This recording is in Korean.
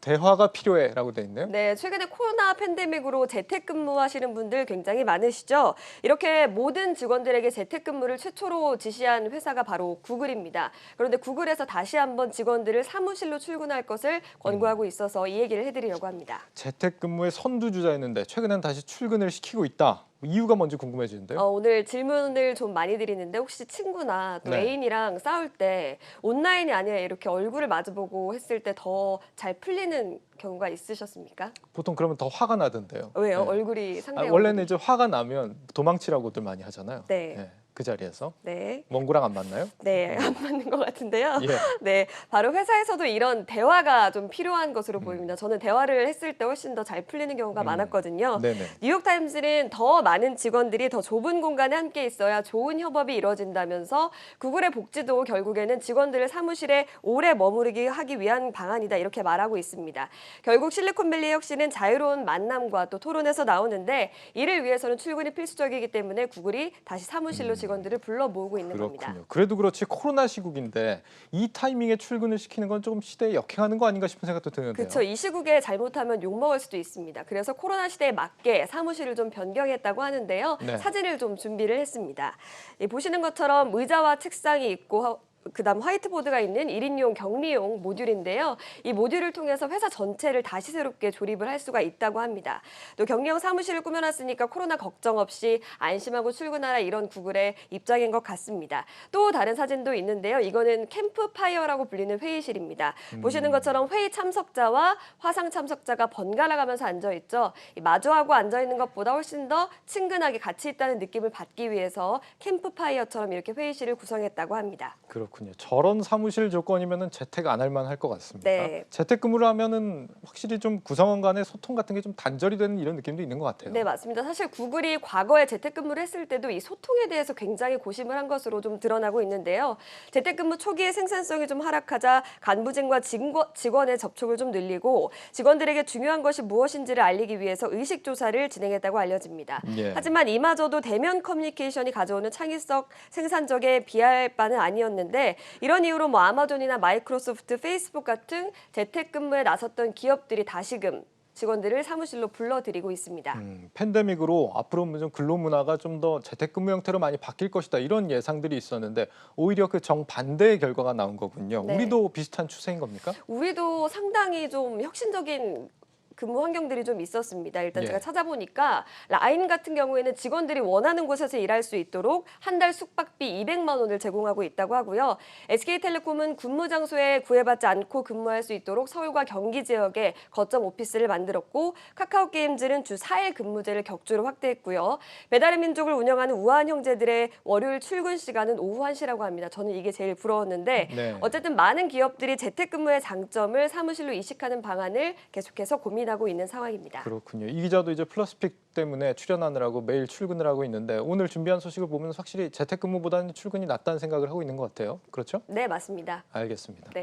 대화가 필요해라고 돼 있네요. 네, 최근에 코로나 팬데믹으로 재택근무하시는 분들 굉장히 많으시죠? 이렇게 모든 직원들에게 재택근무를 최초로 지시한 회사가 바로 구글입니다. 그런데 구글에서 다시 한번 직원들을 사무실로 출근할 것을 권고하고 있어서 이 얘기를 해드리려고 합니다. 재택근무의 선두주자였는데 최근엔 다시 출근을 시키고 있다. 이유가 뭔지 궁금해지는데요. 오늘 질문을 좀 많이 드리는데 혹시 친구나 또 네. 애인이랑 싸울 때 온라인이 아니라 이렇게 얼굴을 마주보고 했을 때 더 잘 풀리는 경우가 있으셨습니까? 보통 그러면 더 화가 나던데요. 왜요? 네. 얼굴이 상대 원래는 얼굴이. 이제 화가 나면 도망치라고들 많이 하잖아요. 네. 그 자리에서. 네. 멍구랑 안 맞나요? 네, 안 맞는 것 같은데요. 예. 네, 바로 회사에서도 이런 대화가 좀 필요한 것으로 보입니다. 저는 대화를 했을 때 훨씬 더 잘 풀리는 경우가 많았거든요. 네네. 뉴욕타임즈는 더 많은 직원들이 더 좁은 공간에 함께 있어야 좋은 협업이 이루어진다면서 구글의 복지도 결국에는 직원들을 사무실에 오래 머무르게 하기 위한 방안이다 이렇게 말하고 있습니다. 결국 실리콘밸리의 혁신은 자유로운 만남과 또 토론에서 나오는데 이를 위해서는 출근이 필수적이기 때문에 구글이 다시 사무실로 직원들을 불러 모으고 있는 겁니다. 그렇군요. 그래도 그렇지 코로나 시국인데 이 타이밍에 출근을 시키는 건 조금 시대에 역행하는 거 아닌가 싶은 생각도 드는데요. 그렇죠. 이 시국에 잘못하면 욕먹을 수도 있습니다. 그래서 코로나 시대에 맞게 사무실을 좀 변경했다고 하는데요. 네. 사진을 좀 준비를 했습니다. 보시는 것처럼 의자와 책상이 있고 그다음 화이트보드가 있는 1인용 격리용 모듈인데요. 이 모듈을 통해서 회사 전체를 다시 새롭게 조립을 할 수가 있다고 합니다. 또 격리형 사무실을 꾸며놨으니까 코로나 걱정 없이 안심하고 출근하라 이런 구글의 입장인 것 같습니다. 또 다른 사진도 있는데요. 이거는 캠프파이어라고 불리는 회의실입니다. 보시는 것처럼 회의 참석자와 화상 참석자가 번갈아 가면서 앉아있죠. 마주하고 앉아있는 것보다 훨씬 더 친근하게 같이 있다는 느낌을 받기 위해서 캠프파이어처럼 이렇게 회의실을 구성했다고 합니다. 그렇군요. 저런 사무실 조건이면은 재택 안 할 만할 것 같습니다. 네. 재택근무를 하면은 확실히 좀 구성원 간의 소통 같은 게 좀 단절이 되는 이런 느낌도 있는 것 같아요. 네, 맞습니다. 사실 구글이 과거에 재택근무를 했을 때도 이 소통에 대해서 굉장히 고심을 한 것으로 좀 드러나고 있는데요. 재택근무 초기에 생산성이 좀 하락하자 간부진과 직원의 접촉을 좀 늘리고 직원들에게 중요한 것이 무엇인지를 알리기 위해서 의식조사를 진행했다고 알려집니다. 예. 하지만 이마저도 대면 커뮤니케이션이 가져오는 창의성, 생산적에 비할 바는 아니었는데 이런 이유로 아마존이나 마이크로소프트, 페이스북 같은 재택근무에 나섰던 기업들이 다시금 직원들을 사무실로 불러들이고 있습니다. 팬데믹으로 앞으로 좀 근로 문화가 좀 더 재택근무 형태로 많이 바뀔 것이다 이런 예상들이 있었는데 오히려 그 정반대의 결과가 나온 거군요. 네. 우리도 비슷한 추세인 겁니까? 우리도 상당히 좀 혁신적인 근무 환경들이 좀 있었습니다. 일단 예. 제가 찾아보니까 라인 같은 경우에는 직원들이 원하는 곳에서 일할 수 있도록 한 달 숙박비 200만 원을 제공하고 있다고 하고요. SK텔레콤은 근무 장소에 구애받지 않고 근무할 수 있도록 서울과 경기 지역에 거점 오피스를 만들었고 카카오게임즈는 주 4일 근무제를 격주로 확대했고요. 배달의 민족을 운영하는 우한 형제들의 월요일 출근 시간은 오후 1시라고 합니다. 저는 이게 제일 부러웠는데 네. 어쨌든 많은 기업들이 재택근무의 장점을 사무실로 이식하는 방안을 계속해서 고민하고 있는 상황입니다. 그렇군요. 이 기자도 이제 플러스픽 때문에 출연하느라고 매일 출근을 하고 있는데 오늘 준비한 소식을 보면 확실히 재택근무보다는 출근이 낫다는 생각을 하고 있는 것 같아요. 그렇죠? 네, 맞습니다. 알겠습니다. 네.